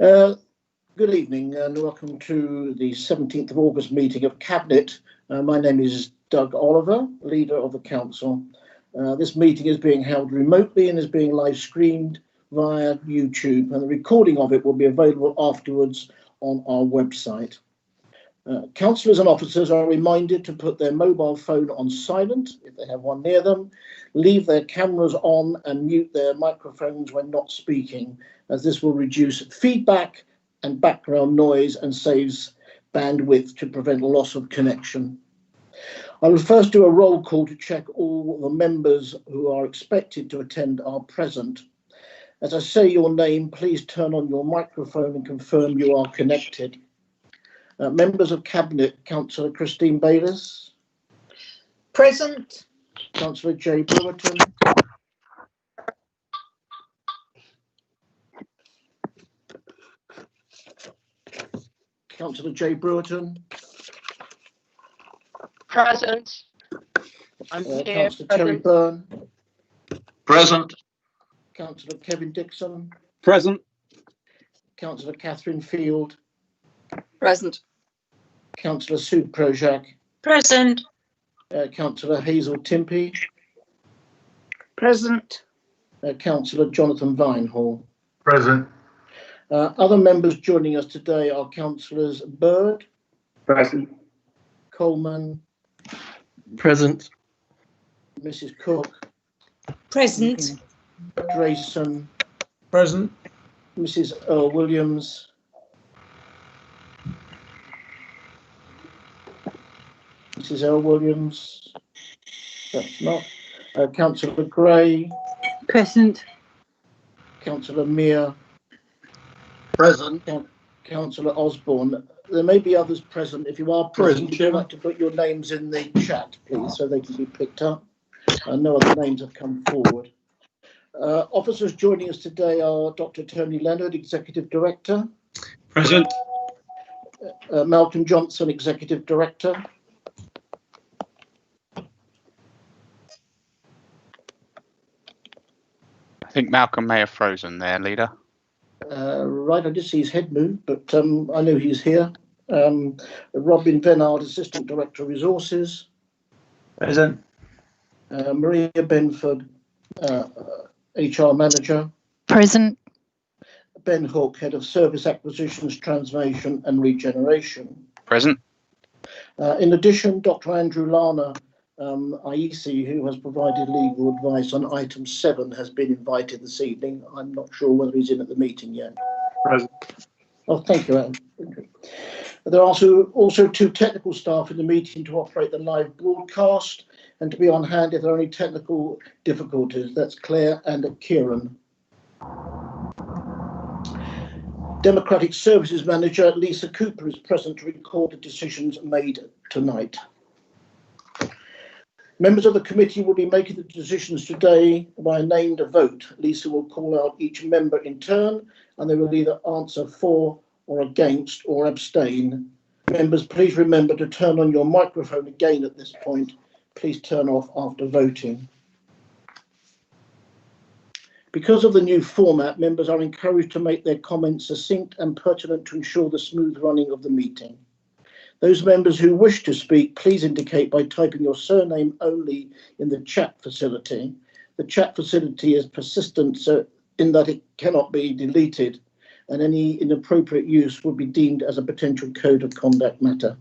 Uh, Good evening and welcome to the 17th of August meeting of Cabinet. My name is Doug Oliver, leader of the council. This meeting is being held remotely and is being live streamed via YouTube, and the recording of it will be available afterwards on our website. Councillors and officers are reminded to put their mobile phone on silent if they have one near them, leave their cameras on and mute their microphones when not speaking, as this will reduce feedback and background noise and saves bandwidth to prevent loss of connection. I will first do a roll call to check all the members who are expected to attend are present. As I say your name, please turn on your microphone and confirm you are connected. Members of Cabinet, Councillor Christine Bayliss. Present. Councillor Jay Brewerton. Councillor Jay Brewerton. Present. I'm here. Councillor Terry Byrne. Present. Councillor Kevin Dixon. Present. Councillor Catherine Field. Present. Councillor Sue Projac. Present. Councillor Hazel Timpey. Present. Councillor Jonathan Vinehall. Present. Other members joining us today are Councillors Bird. Present. Coleman. Present. Mrs. Cook. Present. Drayson. Present. Mrs. Earl Williams. Mrs. Earl Williams. That's not. Councillor Gray. Present. Councillor Mear. Present. Councillor Osborne. There may be others present. If you are present, would you like to put your names in the chat, please, so they can be picked up? No other names have come forward. Officers joining us today are Dr. Tony Leonard, Executive Director. Present. Malcolm Johnson, Executive Director. I think Malcolm may have frozen there, leader. Right, I did see his head move, but I know he's here. Robin Venard, Assistant Director of Resources. Present. Maria Benford, HR Manager. Present. Ben Hook, Head of Service Acquisitions, Transformation and Regeneration. Present. In addition, Dr. Andrew Lana, IEC, who has provided legal advice on item 7, has been invited this evening. I'm not sure whether he's in at the meeting yet. Present. Oh, thank you, Anne. There are also 2 technical staff in the meeting to operate the live broadcast and to be on hand if there are any technical difficulties. That's Claire and Kieran. Democratic Services Manager Lisa Cooper is present to record the decisions made tonight. Members of the committee will be making the decisions today by a named vote. Lisa will call out each member in turn and they will either answer for or against or abstain. Members, please remember to turn on your microphone again at this point. Please turn off after voting. Because of the new format, members are encouraged to make their comments succinct and pertinent to ensure the smooth running of the meeting. Those members who wish to speak, please indicate by typing your surname only in the chat facility. The chat facility is persistent so in that it cannot be deleted, and any inappropriate use will be deemed as a potential code of conduct matter.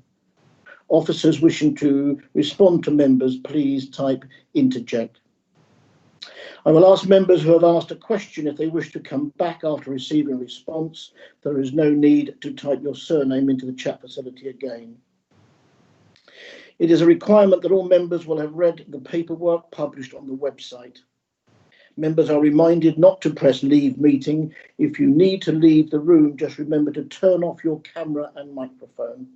Officers wishing to respond to members, please type interject. I will ask members who have asked a question if they wish to come back after receiving a response. There is no need to type your surname into the chat facility again. It is a requirement that all members will have read the paperwork published on the website. Members are reminded not to press leave meeting. If you need to leave the room, just remember to turn off your camera and microphone.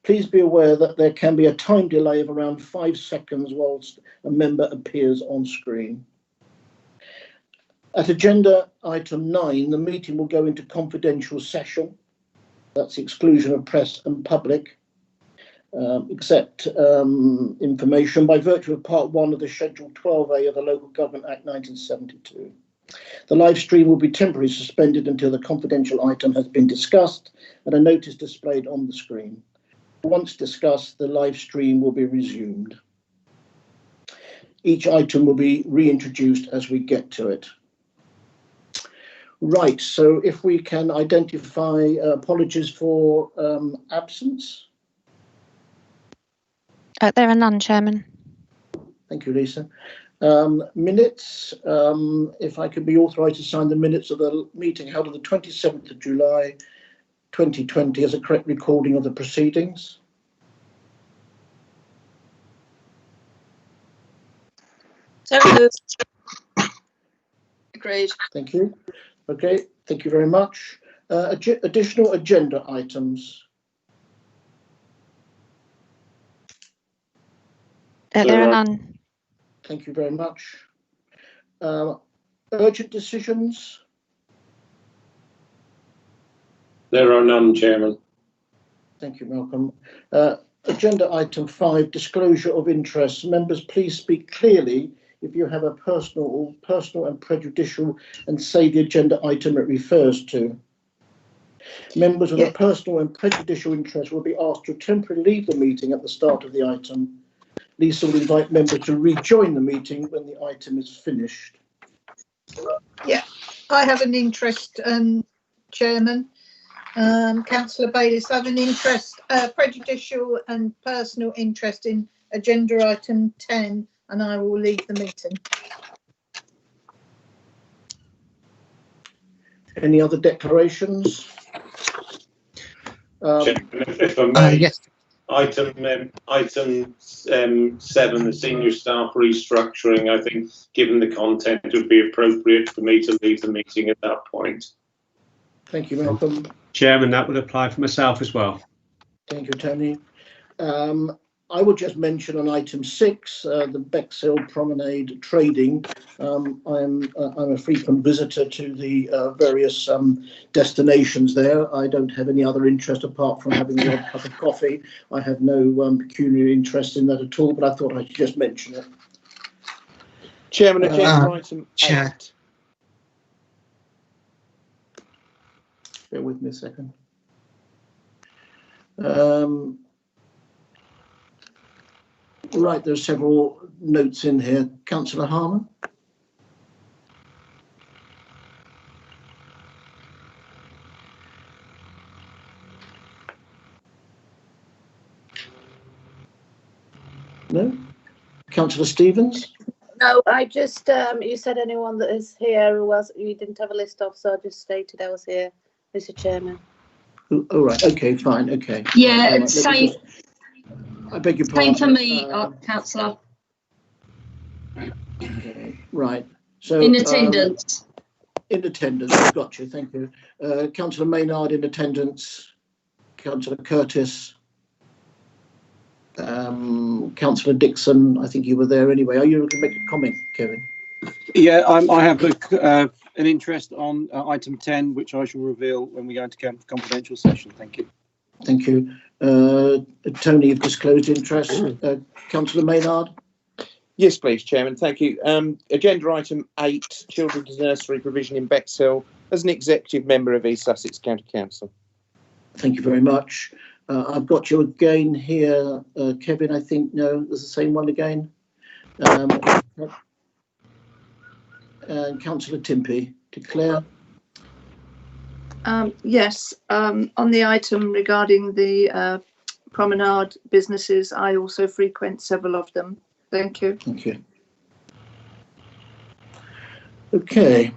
Please be aware that there can be a time delay of around 5 seconds whilst a member appears on screen. At agenda item 9, the meeting will go into confidential session. That's the exclusion of press and public, except information by virtue of part 1 of the Schedule 12A of the Local Government Act 1972. The live stream will be temporarily suspended until the confidential item has been discussed and a notice displayed on the screen. Once discussed, the live stream will be resumed. Each item will be reintroduced as we get to it. Right, so if we can identify apologies for absence. There are none, Chairman. Thank you, Lisa. Minutes, if I could be authorised to sign the minutes of the meeting held on the 27th of July 2020 as a correct recording of the proceedings. So moved. Agreed. Thank you. Okay, thank you very much. Additional agenda items. There are none. Thank you very much. Urgent decisions. There are none, Chairman. Thank you, Malcolm. Agenda item 5, disclosure of interests. Members, please speak clearly if you have a personal and prejudicial and say the agenda item it refers to. Members with a personal and prejudicial interest will be asked to temporarily leave the meeting at the start of the item. Lisa will invite members to rejoin the meeting when the item is finished. Yeah, I have an interest, Chairman. Councillor Bayliss, I have an interest, prejudicial and personal interest in agenda item 10, and I will leave the meeting. Any other declarations? Chairman, if I may, Yes. Item 7, the senior staff restructuring, I think, given the content, it would be appropriate for me to leave the meeting at that point. Thank you, Malcolm. Chairman, that would apply for myself as well. Thank you, Tony. I would just mention on item 6, the Bexhill Promenade trading. I'm a frequent visitor to the various destinations there. I don't have any other interest apart from having a cup of coffee. I have no peculiar interest in that at all, but I thought I'd just mention it. Chairman, agenda item 8. Bear with me a second. Right, there are several notes in here. Councillor Harman. No? Councillor Stevens? No, I just, you said anyone that is here who was, you didn't have a list of, so I just stated I was here, Mr. Chairman. Oh, right, okay, fine, okay. Yeah, Right, same. I beg your pardon. Same for me, Councillor. Okay, right. So In attendance. In attendance, got you, thank you. Councillor Maynard in attendance. Councillor Curtis. Councillor Dixon, I think you were there anyway. Are you going to make a comment, Kevin? Yeah, I have an interest on item 10, which I shall reveal when we go into confidential session. Thank you. Thank you. Tony, you've disclosed interest. Councillor Maynard? Yes, please, Chairman. Thank you. Agenda item 8, children's nursery provision in Bexhill, as an executive member of East Sussex County Council. Thank you very much. I've got you again here, Kevin, I think. No, there's the same one again. Councillor Timpey, declare. Yes, on the item regarding the promenade businesses, I also frequent several of them. Thank you. Thank you. Okay.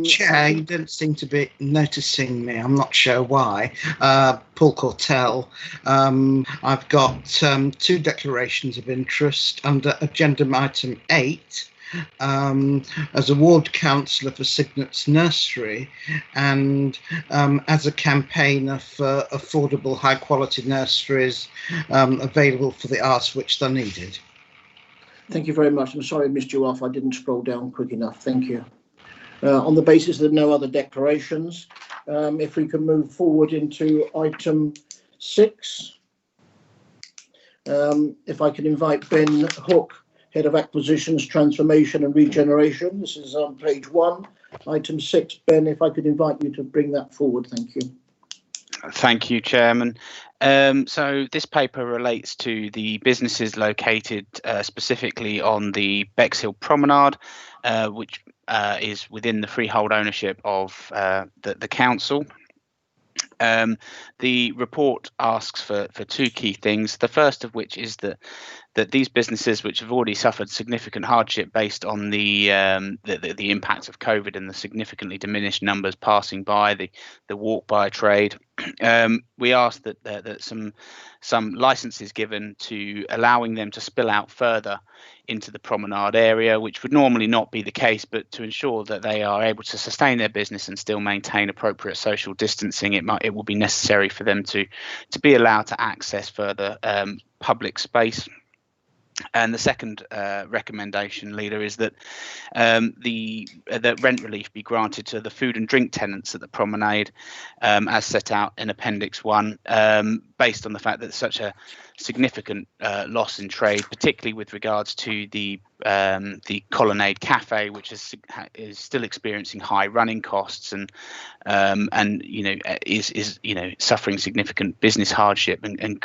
Chair, you don't seem to be noticing me. I'm not sure why. Paul Cortell. I've got 2 declarations of interest under agenda item 8. As a ward councillor for Cygnet's Nursery and as a campaigner for affordable high quality nurseries available for the arts which they're needed. Thank you very much. I'm sorry I missed you off. I didn't scroll down quick enough. Thank you. On the basis that no other declarations, if we can move forward into item 6. If I can invite Ben Hook, Head of Acquisitions, Transformation and Regeneration. This is on page 1. Item 6, Ben, if I could invite you to bring that forward, thank you. Thank you, Chairman. So this paper relates to the businesses located specifically on the Bexhill Promenade, which is within the freehold ownership of the council. The report asks for two key things. The first of which is that these businesses, which have already suffered significant hardship based on the impact of COVID and the significantly diminished numbers passing by the walk by trade, we ask that some licenses given to allowing them to spill out further into the promenade area, which would normally not be the case, but to ensure that they are able to sustain their business and still maintain appropriate social distancing, it will be necessary for them to be allowed to access further public space. And the second recommendation, Leader, is that that rent relief be granted to the food and drink tenants at the promenade, as set out in Appendix 1, based on the fact that such a significant loss in trade, particularly with regards to the Colonnade Cafe, which is still experiencing high running costs and is suffering significant business hardship and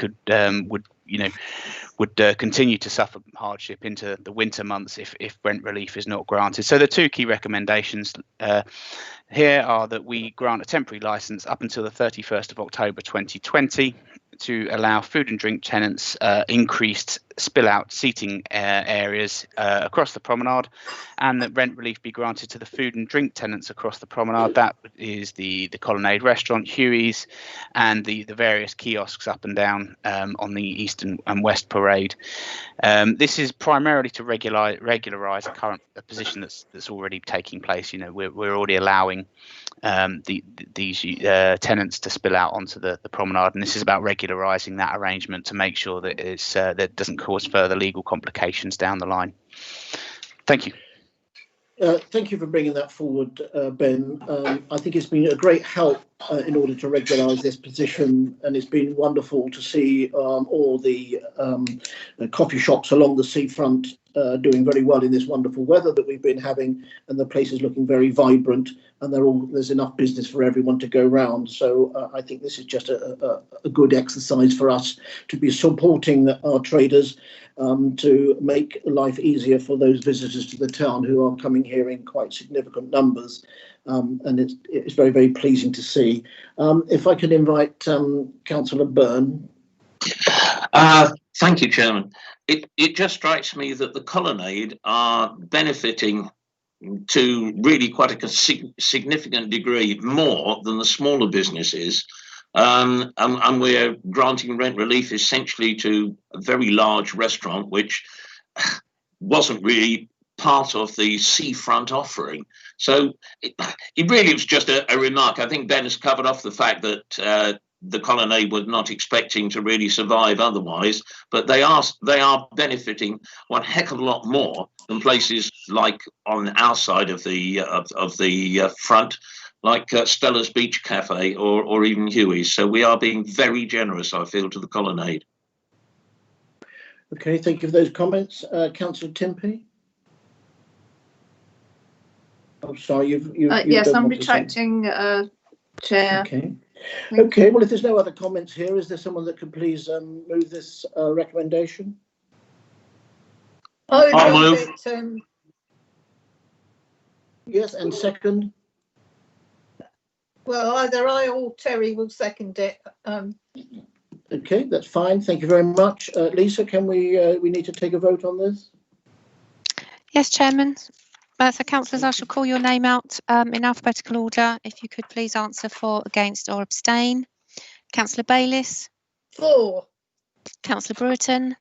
would continue to suffer hardship into the winter months if rent relief is not granted. So the two key recommendations here are that we grant a temporary licence up until the 31st of October 2020 to allow food and drink tenants increased spill out seating areas across the promenade, and that rent relief be granted to the food and drink tenants across the promenade. That is the Colonnade Restaurant, Huey's, and the various kiosks up and down on the east and west parade. This is primarily to regularise a position that's already taking place. We're already allowing these tenants to spill out onto the promenade, and this is about regularising that arrangement to make sure that that doesn't cause further legal complications down the line. Thank you. Thank you for bringing that forward, Ben. I think it's been a great help in order to regularise this position, and it's been wonderful to see all the coffee shops along the seafront doing very well in this wonderful weather that we've been having, and the place is looking very vibrant, and there's enough business for everyone to go round. So I think this is just a good exercise for us to be supporting our traders to make life easier for those visitors to the town who are coming here in quite significant numbers. And it's very, very pleasing to see. If I could invite Councillor Byrne. Thank you, Chairman. It just strikes me that the Colonnade are benefiting to really quite a significant degree more than the smaller businesses. And we're granting rent relief essentially to a very large restaurant, which wasn't really part of the seafront offering. So it really was just a remark. I think Ben has covered off the fact that the Colonnade was not expecting to really survive otherwise, but they are benefiting one heck of a lot more than places like on our side of the front, like Stella's Beach Cafe or even Huey's. So we are being very generous, I feel, to the Colonnade. Okay, thank you for those comments. Councillor Timpey? Oh, sorry, you've yes, I'm retracting, Chair. Okay. Okay, well, if there's no other comments here, is there someone that could please move this recommendation? I'll move. Yes, and second? Well, either I or Terry will second it. Okay, that's fine. Thank you very much. Lisa, can we need to take a vote on this? Yes, Chairman. So, councillors, I shall call your name out in alphabetical order. If you could please answer for, against or abstain. Councillor Bayliss. For. Councillor Brewerton.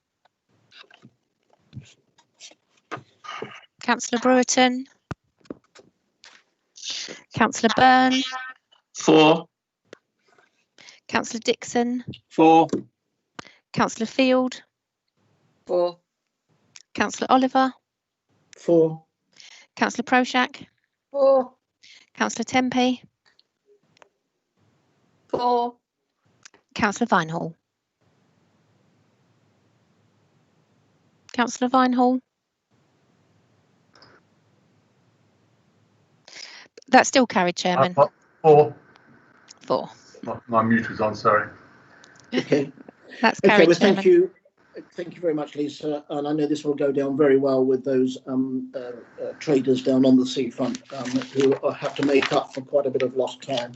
Councillor Brewerton. Councillor Byrne. For. Councillor Dixon. For. Councillor Field. For. Councillor Oliver. For. Councillor Proshak. For. Councillor Tempe. For. Councillor Vinehall. Councillor Vinehall. That's still carried, Chairman. 4. 4. My mute was on, sorry. Okay. That's Okay, carried, well, Chairman. thank you. Thank you very much, Lisa. And I know this will go down very well with those traders down on the seafront who have to make up for quite a bit of lost time.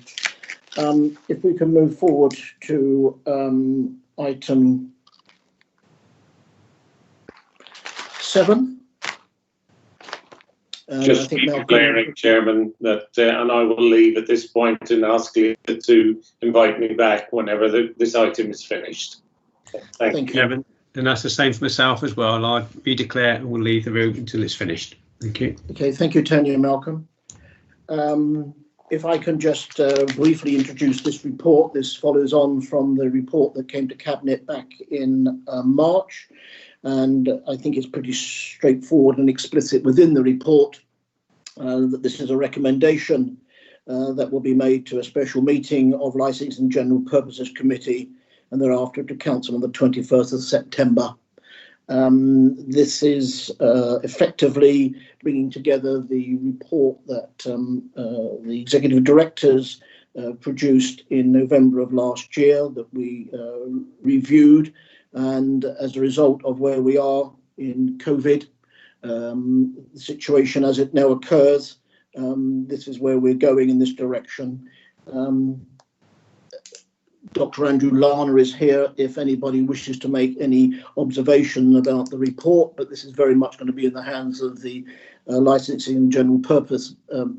If we can move forward to item 7. Just be declaring, Chairman, that, and I will leave at this point and ask Lisa to invite me back whenever this item is finished. Thank you. Chairman, and that's the same for myself as well. I'll redeclare and we'll leave the room until it's finished. Thank you. Okay, thank you, Tony and Malcolm. If I can just briefly introduce this report. This follows on from the report that came to Cabinet back in March, and I think it's pretty straightforward and explicit within the report that this is a recommendation that will be made to a special meeting of Licensing and General Purposes Committee and thereafter to Council on the 21st of September. This is effectively bringing together the report that the executive directors produced in November of last year that we reviewed, and as a result of where we are in COVID, the situation as it now occurs, this is where we're going in this direction. Dr. Andrew Lana is here if anybody wishes to make any observation about the report, but this is very much going to be in the hands of the Licensing and General Purpose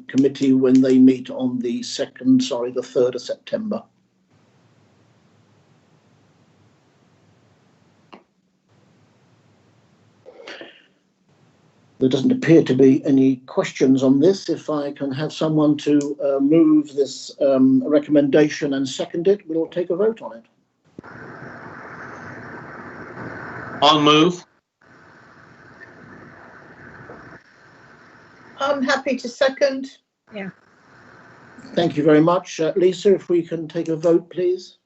Committee when they meet on the 3rd of September. There doesn't appear to be any questions on this. If I can have someone to move this recommendation and second it, we'll take a vote on it. I'll move. I'm happy to second. Yeah. Thank you very much. Lisa, if we can take a vote, please.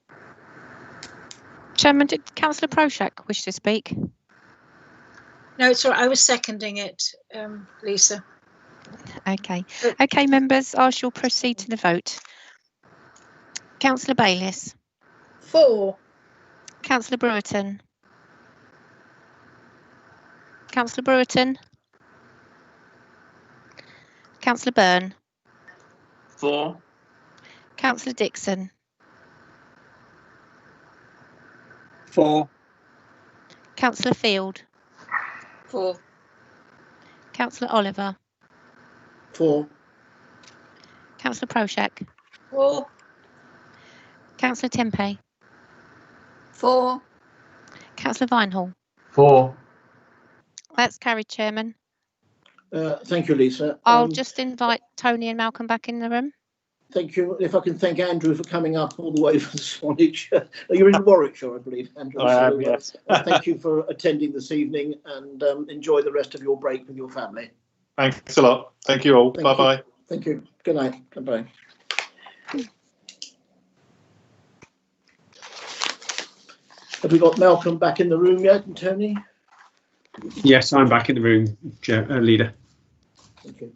Chairman, did Councillor Proshak wish to speak? No, it's all right. I was seconding it, Lisa. Okay. Okay, members, I shall proceed to the vote. Councillor Bayliss. 4. Councillor Brewerton. Councillor Brewerton. Councillor Byrne. 4. Councillor Dixon. 4. Councillor Field. 4. Councillor Oliver. 4. Councillor Proshak. 4. Councillor Tempe. 4. Councillor Vinehall. 4. That's carried, Chairman. Thank you, Lisa. I'll just invite Tony and Malcolm back in the room. Thank you. If I can thank Andrew for coming up all the way from Swanage. You're in Warwickshire, I believe, Andrew. I am, yes. Thank you for attending this evening, and enjoy the rest of your break with your family. Thanks a lot. Thank you all. Bye-bye. Thank you. Good night. Goodbye. Have we got Malcolm back in the room yet, and Tony? Yes, I'm back in the room, Leader. Thank you.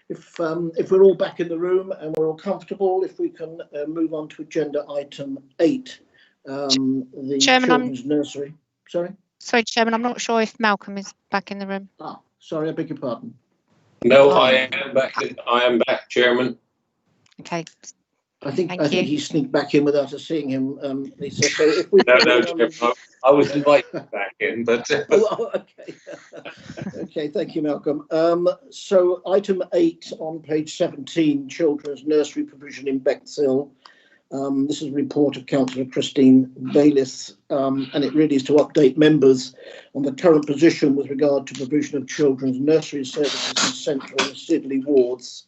If we're all back in the room and we're all comfortable, if we can move on to agenda item 8, the Chairman, children's nursery. Sorry? Sorry, Chairman, I'm not sure if Malcolm is back in the room. Ah, sorry, I beg your pardon. No, I am back, Chairman. Okay. I think he sneaked back in without us seeing him, Lisa. So if we No, I was invited back in, but oh, okay. Okay, thank you, Malcolm. So item 8 on page 17, children's nursery provision in Bexhill. This is a report of Councillor Christine Bayliss, and it really is to update members on the current position with regard to provision of children's nursery services in Central and Sidley wards.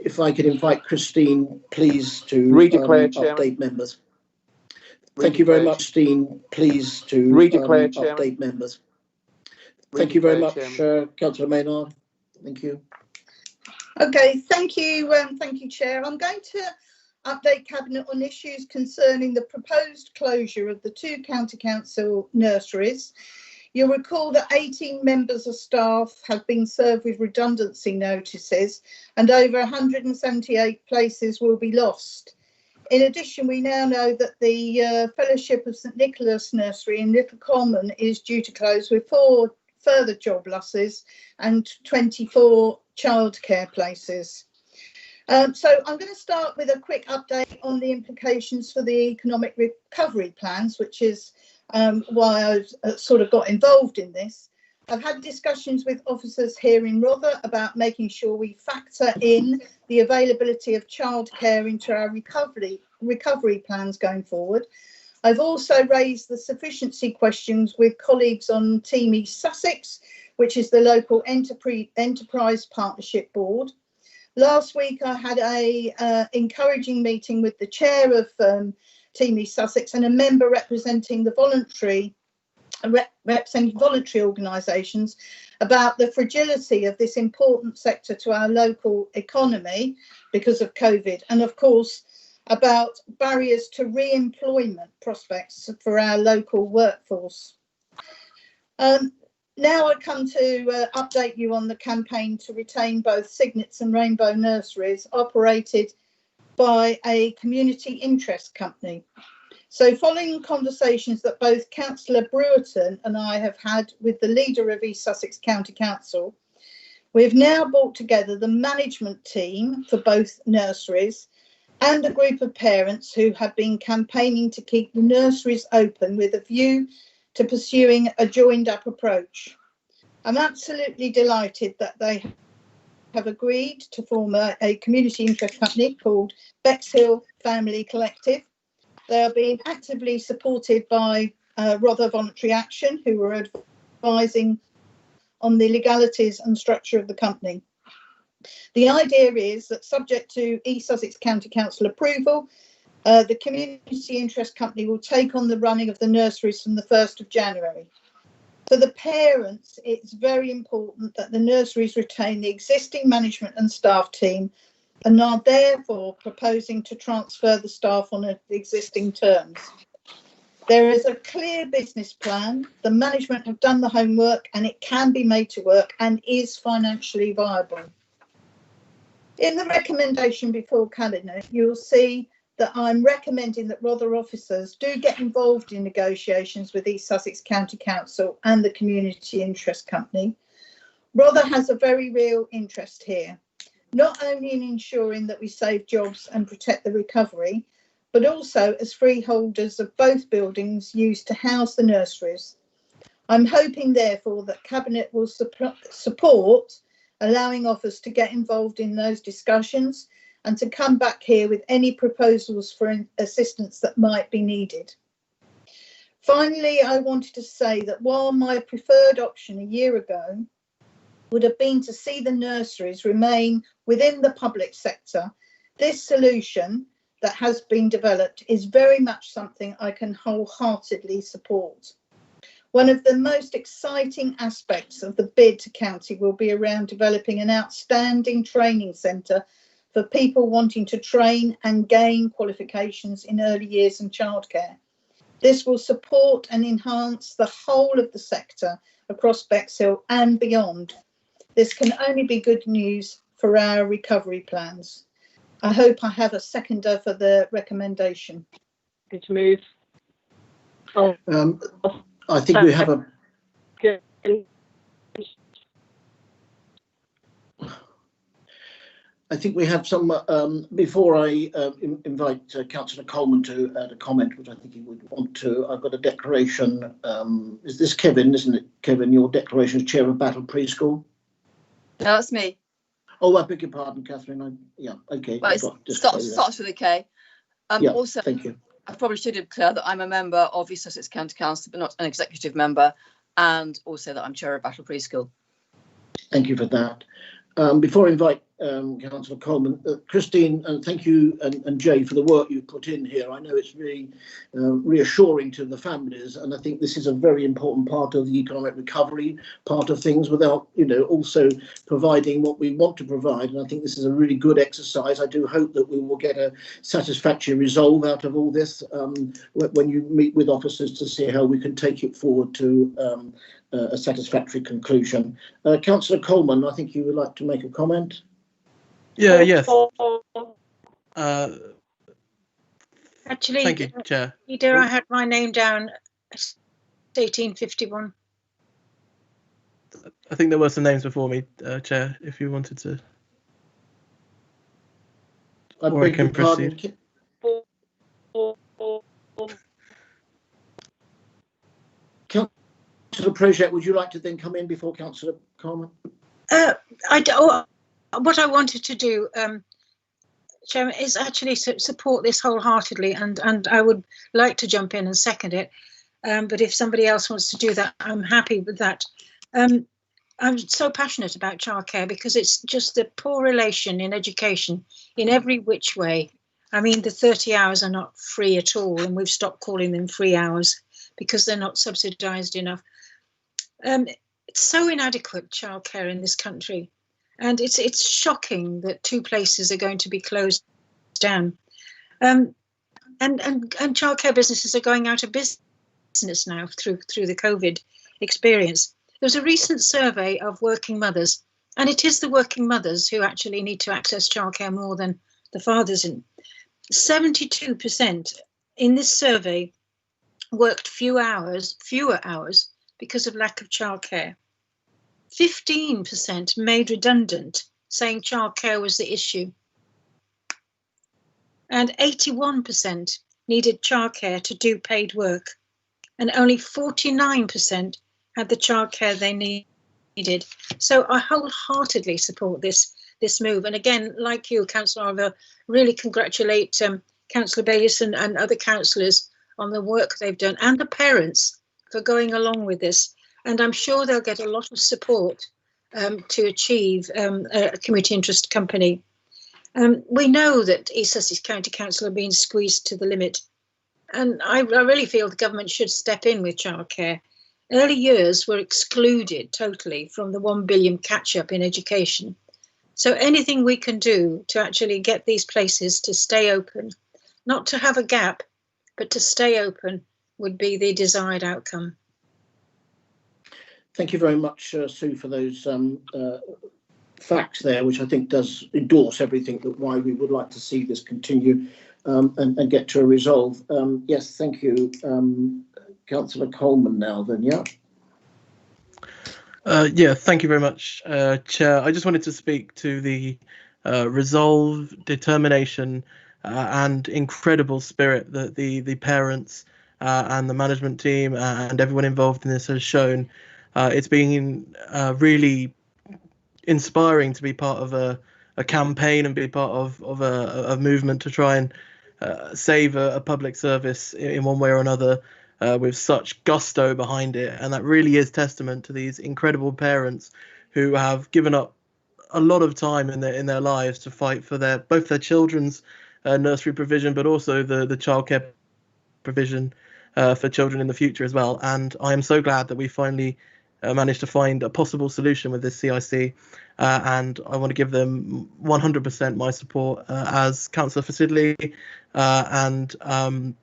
If I could invite Christine, please, to update members. Thank you very much, Christine. Please to update members. Thank you very much, Councillor Maynard. Thank you. Okay, thank you, Chair. I'm going to update Cabinet on issues concerning the proposed closure of the 2 county council nurseries You'll recall that 18 members of staff have been served with redundancy notices and over 178 places will be lost. In addition, we now know that the Fellowship of St Nicholas Nursery in Little Common is due to close, with 4 further job losses and 24 childcare places. So I'm going to start with a quick update on the implications for the economic recovery plans, which is why I've sort of got involved in this. I've had discussions with officers here in Rother about making sure we factor in the availability of childcare into our recovery plans going forward. I've also raised the sufficiency questions with colleagues on Team East Sussex, which is the local enterprise partnership board. Last week, I had a encouraging meeting with the chair of Team East Sussex and a member representing the voluntary organisations about the fragility of this important sector to our local economy because of COVID, and of course about barriers to re-employment prospects for our local workforce. Now I come to update you on the campaign to retain both Cygnets and Rainbow Nurseries operated by a community interest company. So following conversations that both Councillor Brewerton and I have had with the leader of East Sussex County Council, we've now brought together the management team for both nurseries and a group of parents who have been campaigning to keep the nurseries open with a view to pursuing a joined up approach. I'm absolutely delighted that they have agreed to form a community interest company called Bexhill Family Collective. They are being actively supported by Rother Voluntary Action, who are advising on the legalities and structure of the company. The idea is that, subject to East Sussex County Council approval, the community interest company will take on the running of the nurseries from the 1st of January. For the parents, it's very important that the nurseries retain the existing management and staff team and are therefore proposing to transfer the staff on existing terms. There is a clear business plan, the management have done the homework and it can be made to work and is financially viable. In the recommendation before Cabinet, you'll see that I'm recommending that Rother officers do get involved in negotiations with East Sussex County Council and the Community Interest Company. Rother has a very real interest here, not only in ensuring that we save jobs and protect the recovery, but also as freeholders of both buildings used to house the nurseries. I'm hoping, therefore, that Cabinet will support allowing officers to get involved in those discussions and to come back here with any proposals for assistance that might be needed. Finally, I wanted to say that while my preferred option a year ago would have been to see the nurseries remain within the public sector, this solution that has been developed is very much something I can wholeheartedly support. One of the most exciting aspects of the bid to county will be around developing an outstanding training centre for people wanting to train and gain qualifications in early years and childcare. This will support and enhance the whole of the sector across Bexhill and beyond. This can only be good news for our recovery plans. I hope I have a seconder for the recommendation. Good move. Oh. I think we have a... I think we have some, before I invite Councillor Coleman to add a comment, which I think he would want to, I've got a declaration. Is this Kevin, isn't it? Kevin, your declaration as Chair of Battle Preschool? No, that's me. Oh, I beg your pardon, Catherine. Yeah, okay. Well, it starts with a K. Yeah, also, thank you. I probably should declare that I'm a member of East Sussex County Council, but not an executive member, and also that I'm Chair of Battle Preschool. Thank you for that. Before I invite Councillor Coleman. Christine, and thank you and Jay for the work you've put in here. I know it's really reassuring to the families, and I think this is a very important part of the economic recovery part of things, without, also providing what we want to provide. And I think this is a really good exercise. I do hope that we will get a satisfactory resolve out of all this when you meet with officers to see how we can take it forward to a satisfactory conclusion. Councillor Coleman, I think you would like to make a comment. Yes. Actually, Thank you, Chair. Leader, I had my name down as 1851. I think there were some names before me, Chair, if you wanted to. Or I can proceed. Councillor Project, would you like to then come in before Councillor Coleman? What I wanted to do, Chairman, is actually support this wholeheartedly, and I would like to jump in and second it. But if somebody else wants to do that, I'm happy with that. I'm so passionate about childcare because it's just the poor relation in education in every which way. I mean, the 30 hours are not free at all, and we've stopped calling them free hours because they're not subsidised enough. It's so inadequate, childcare in this country. And it's shocking that 2 places are going to be closed down. And childcare businesses are going out of business now through the COVID experience. There's a recent survey of working mothers, and it is the working mothers who actually need to access childcare more than the fathers. 72% in this survey worked fewer hours because of lack of childcare. 15% made redundant, saying childcare was the issue. And 81% needed childcare to do paid work. And only 49% had the childcare they needed. So I wholeheartedly support this move. And again, like you, Councillor Oliver, really congratulate Councillor Bayliss and other councillors on the work they've done, and the parents for going along with this. And I'm sure they'll get a lot of support to achieve a community interest company. We know that East Sussex County Council are being squeezed to the limit, and I really feel the government should step in with childcare. Early years were excluded totally from the 1 billion catch-up in education. So anything we can do to actually get these places to stay open, not to have a gap, but to stay open, would be the desired outcome. Thank you very much, Sue, for those facts there, which I think does endorse everything that why we would like to see this continue and get to a resolve. Yes, thank you. Councillor Coleman now then, yeah. Yeah, thank you very much, Chair. I just wanted to speak to the resolve, determination and incredible spirit that the parents and the management team and everyone involved in this has shown. It's been really inspiring to be part of a campaign and be part of a movement to try and save a public service in one way or another with such gusto behind it. And that really is testament to these incredible parents who have given up a lot of time in their lives to fight for both their children's nursery provision, but also the childcare provision for children in the future as well. And I am so glad that we finally managed to find a possible solution with this CIC, and I want to give them 100% my support as Councillor for Sidley, and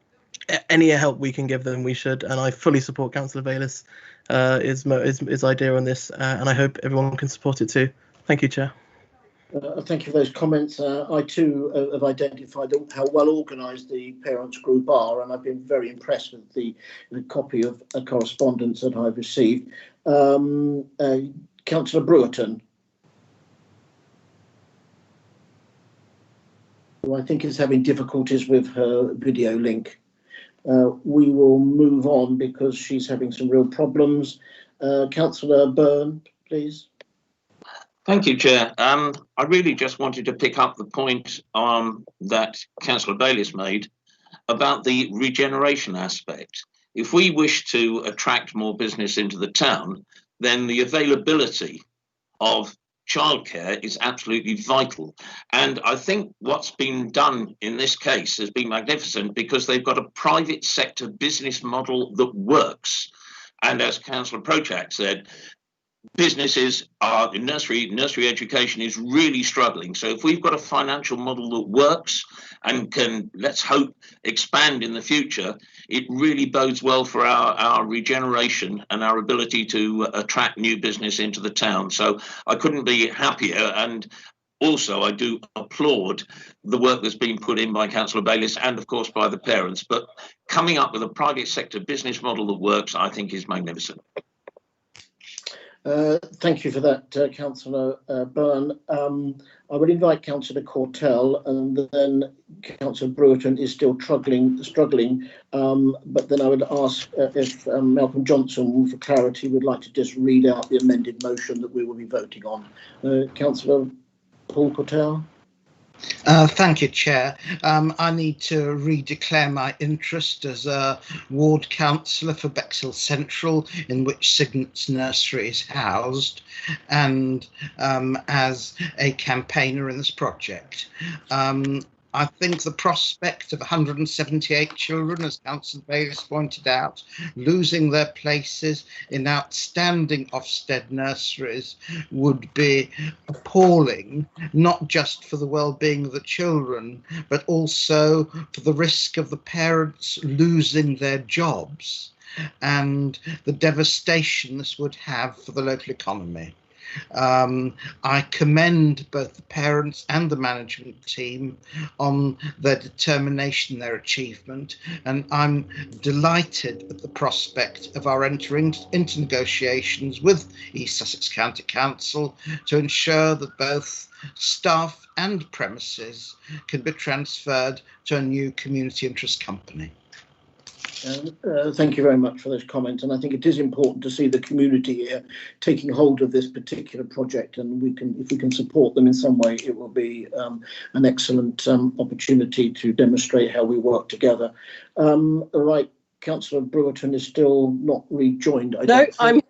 any help we can give them, we should. And I fully support Councillor Bayliss' his idea on this, and I hope everyone can support it too. Thank you, Chair. Thank you for those comments. I too have identified how well organised the parents group are, and I've been very impressed with the copy of correspondence that I've received. Councillor Brewerton, who I think is having difficulties with her video link. We will move on because she's having some real problems. Councillor Byrne, please. Thank you, Chair. I really just wanted to pick up the point that Councillor Bayliss made about the regeneration aspect. If we wish to attract more business into the town, then the availability of childcare is absolutely vital. And I think what's been done in this case has been magnificent because they've got a private sector business model that works. And as Councillor Prochak said, businesses are nursery education is really struggling. So if we've got a financial model that works and can, let's hope, expand in the future, it really bodes well for our regeneration and our ability to attract new business into the town. So I couldn't be happier. And also, I do applaud the work that's been put in by Councillor Bayliss and, of course, by the parents. But coming up with a private sector business model that works, I think, is magnificent. Thank you for that, Councillor Byrne. I would invite Councillor Cortell, and then Councillor Brewerton is still struggling. But then I would ask if Malcolm Johnson, for clarity, would like to just read out the amended motion that we will be voting on. Councillor Paul Cortell. Thank you, Chair. I need to redeclare my interest as a ward councillor for Bexhill Central, in which Cygnet's Nursery is housed, and as a campaigner in this project. I think the prospect of 178 children, as Councillor Bayliss pointed out, losing their places in outstanding Ofsted nurseries would be appalling, not just for the well-being of the children, but also for the risk of the parents losing their jobs and the devastation this would have for the local economy. I commend both the parents and the management team on their determination, their achievement, and I'm delighted at the prospect of our entering into negotiations with East Sussex County Council to ensure that both staff and premises can be transferred to a new community interest company. Thank you very much for those comments, and I think it is important to see the community here taking hold of this particular project, and if we can support them in some way, it will be an excellent opportunity to demonstrate how we work together. Right, Councillor Brewerton is still not rejoined. I'm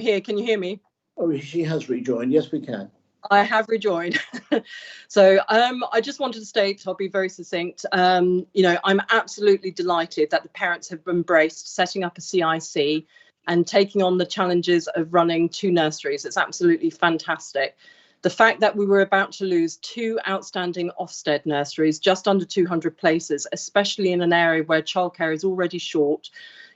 here. Can you hear me? Oh, she has rejoined. Yes, we can. I have rejoined. So I just wanted to state, I'll be very succinct, I'm absolutely delighted that the parents have embraced setting up a CIC and taking on the challenges of running 2 nurseries. It's absolutely fantastic. The fact that we were about to lose 2 outstanding Ofsted nurseries, just under 200 places, especially in an area where childcare is already short,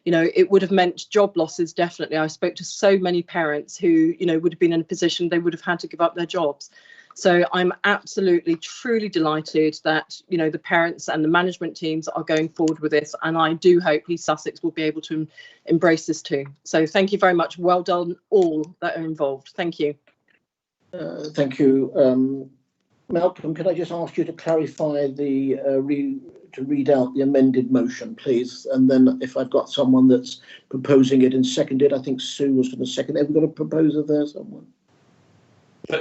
it would have meant job losses, definitely. I spoke to so many parents who, would have been in a position they would have had to give up their jobs. So I'm absolutely, truly delighted that, the parents and the management teams are going forward with this. And I do hope East Sussex will be able to embrace this too. So thank you very much. Well done, all that are involved. Thank you. Thank you. Malcolm, can I just ask you to clarify to read out the amended motion, please? And then if I've got someone that's proposing it and seconded, I think Sue was going to second it. Have we got a proposer there, someone?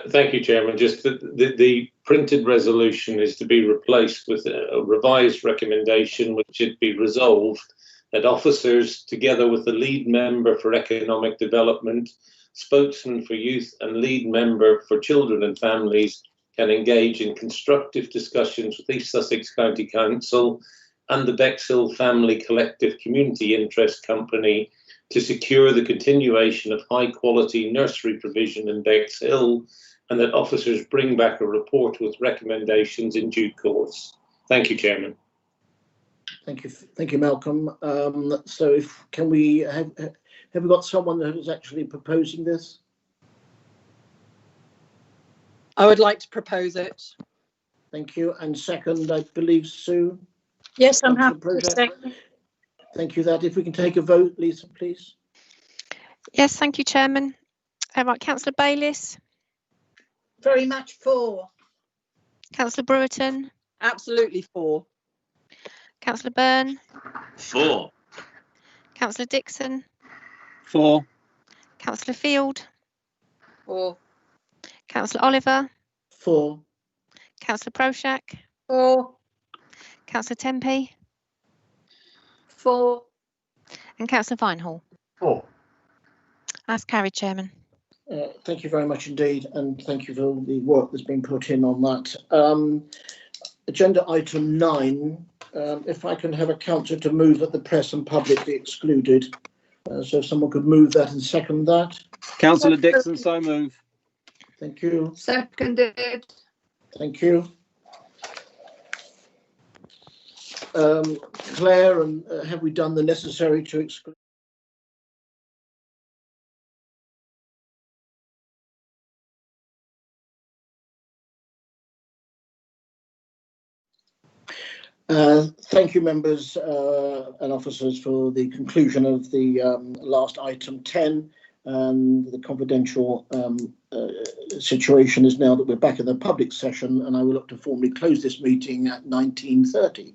Thank you, Chairman. Just the printed resolution is to be replaced with a revised recommendation, which should be resolved that officers, together with the lead member for economic development, spokesman for youth and lead member for children and families, can engage in constructive discussions with East Sussex County Council and the Bexhill Family Collective Community Interest Company to secure the continuation of high quality nursery provision in Bexhill, and that officers bring back a report with recommendations in due course. Thank you, Chairman. Thank you, Malcolm. So can we have we got someone that is actually proposing this? I would like to propose it. Thank you. And second, I believe, Sue? Yes, I'm happy to second. Thank you. That if we can take a vote, Lisa, please. Yes, thank you, Chairman. Right, Councillor Bayliss. Very much for. Councillor Brewerton. Absolutely for. Councillor Byrne. For. Councillor Dixon. For. Councillor Field. For. Councillor Oliver. For. Councillor Prochak. For. Councillor Tempe. For. And Councillor Vinehall. For. That's carried, Chairman. Thank you very much indeed, and thank you for all the work that's been put in on that. Agenda item 9, if I can have a councillor to move that the press and public be excluded. So if someone could move that and second that. Councillor Dixon, so move. Thank you. Seconded. Thank you. Claire, and have we done the necessary to exclude? Thank you, members and officers, for the conclusion of the last item 10. The confidential situation is now that we're back in the public session, and I will look to formally close this meeting at 19:30.